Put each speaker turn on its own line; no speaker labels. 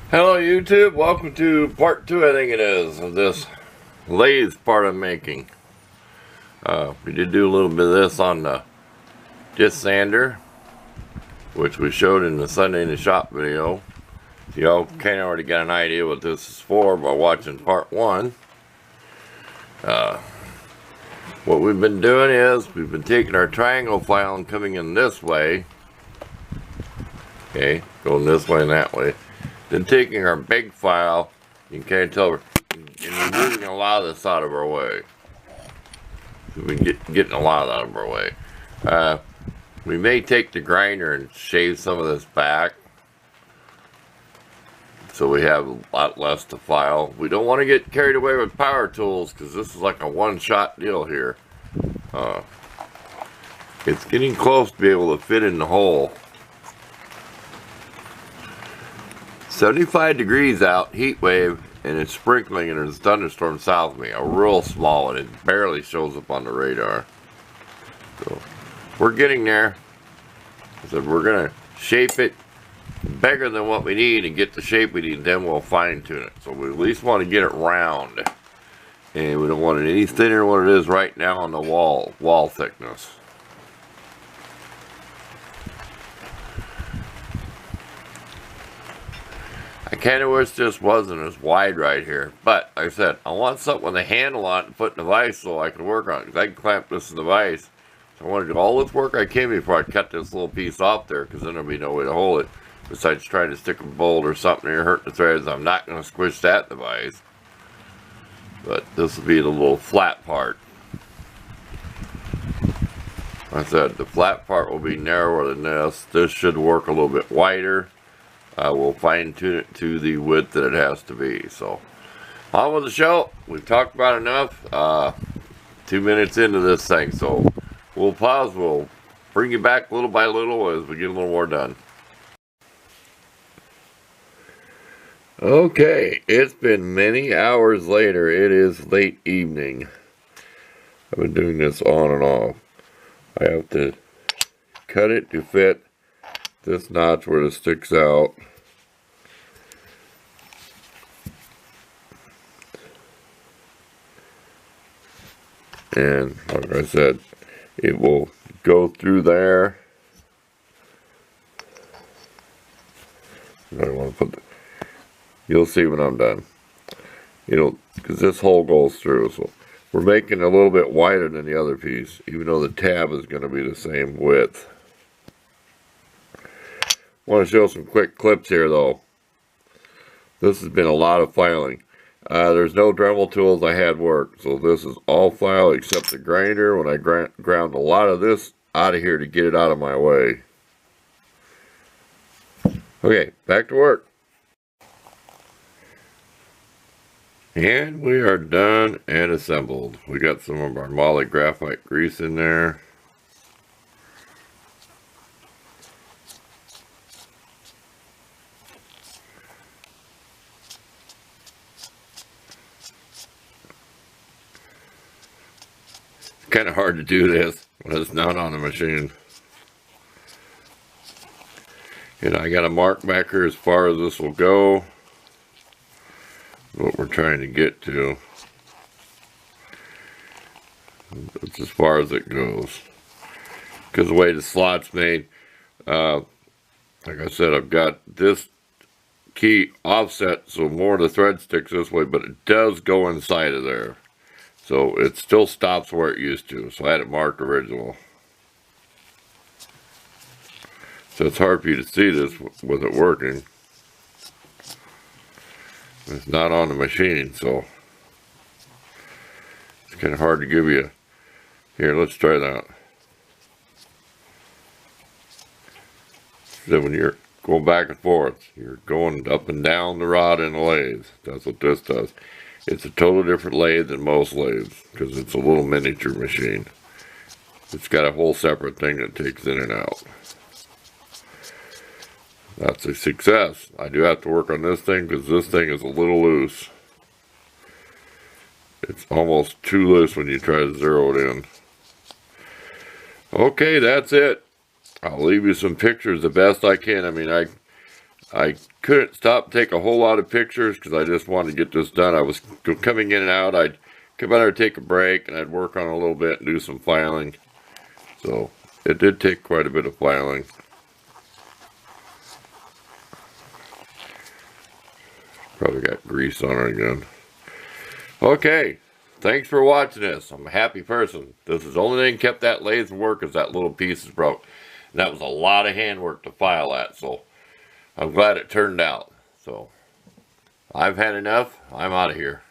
Hello YouTube, welcome to part 2 I think it is of this lathe part I'm making. We did do a little bit of this on the disc sander, which we showed in the Sunday in the Shop video. So y'all kind of already got an idea what this is for by watching part 1. What we've been doing is we've been taking our triangle file and coming in this way. Okay, going this way and that way. Then taking our big file, you can kind of tell we're moving a lot of this out of our way. So we've been getting a lot out of our way. We may take the grinder and shave some of this back, so we have a lot less to file. We don't want to get carried away with power tools because this is like a one-shot deal here. It's getting close to be able to fit in the hole. 75 degrees out, heat wave, and it's sprinkling, and there's a thunderstorm south of me, a real small one. It barely shows up on the radar. So we're getting there. I said we're gonna shape it bigger than what we need and get the shape we need, then we'll fine tune it. So we at least want to get it round, and we don't want it any thinner than what it is right now on the wall thickness. I kind of wish this wasn't as wide right here, but like I said, I want something with a handle on it to put in the vise so I can work on it, because I can clamp this in the vise. So I want to do all this work I can before I cut this little piece off there, because then there'll be no way to hold it, besides trying to stick a bolt or something or hurt the threads. I'm not going to squish that in the vise, but this will be the little flat part. Like I said, the flat part will be narrower than this. This should work a little bit wider. We'll fine tune it to the width that it has to be. So, on with the show. We've talked about enough. 2 minutes into this thing, so we'll pause. We'll bring you back little by little as we get a little more done. Okay, it's been many hours later. It is late evening. I've been doing this on and off. I have to cut it to fit this notch where it sticks out. And like I said, it will go through there. I don't want to put you'll see when I'm done. Because this hole goes through, so we're making it a little bit wider than the other piece, even though the tab is going to be the same width. I want to show some quick clips here though. This has been a lot of filing. There's no Dremel tools I had work, so this is all file except the grinder when I ground a lot of this out of here to get it out of my way. Okay, back to work. And we are done and assembled. We got some of our moly graphite grease in there. Kind of hard to do this when it's not on the machine. And I got a mark back here as far as this will go. What we're trying to get to. That's as far as it goes. Because the way the slot's made, like I said, I've got this key offset so more of the thread sticks this way, but it does go inside of there. So it still stops where it used to. So I had it marked original. So it's hard for you to see this with it working. It's not on the machine, so it's kind of hard to give you. Here, let's try that. So when you're going back and forth, you're going up and down the rod in the lathe. That's what this does. It's a totally different lathe than most lathes because it's a little miniature machine. It's got a whole separate thing that takes in and out. That's a success. I do have to work on this thing because this thing is a little loose. It's almost too loose when you try to zero it in. Okay, that's it. I'll leave you some pictures the best I can. I mean, I couldn't stop and take a whole lot of pictures because I just wanted to get this done. I was coming in and out. I'd come out and take a break, and I'd work on a little bit and do some filing. So it did take quite a bit of filing. Probably got grease on it again. Okay, thanks for watching this. I'm a happy person. This is the only thing kept that lathe from work is that little piece is broke. And that was a lot of handwork to file that, so I'm glad it turned out. So I've had enough. I'm out of here.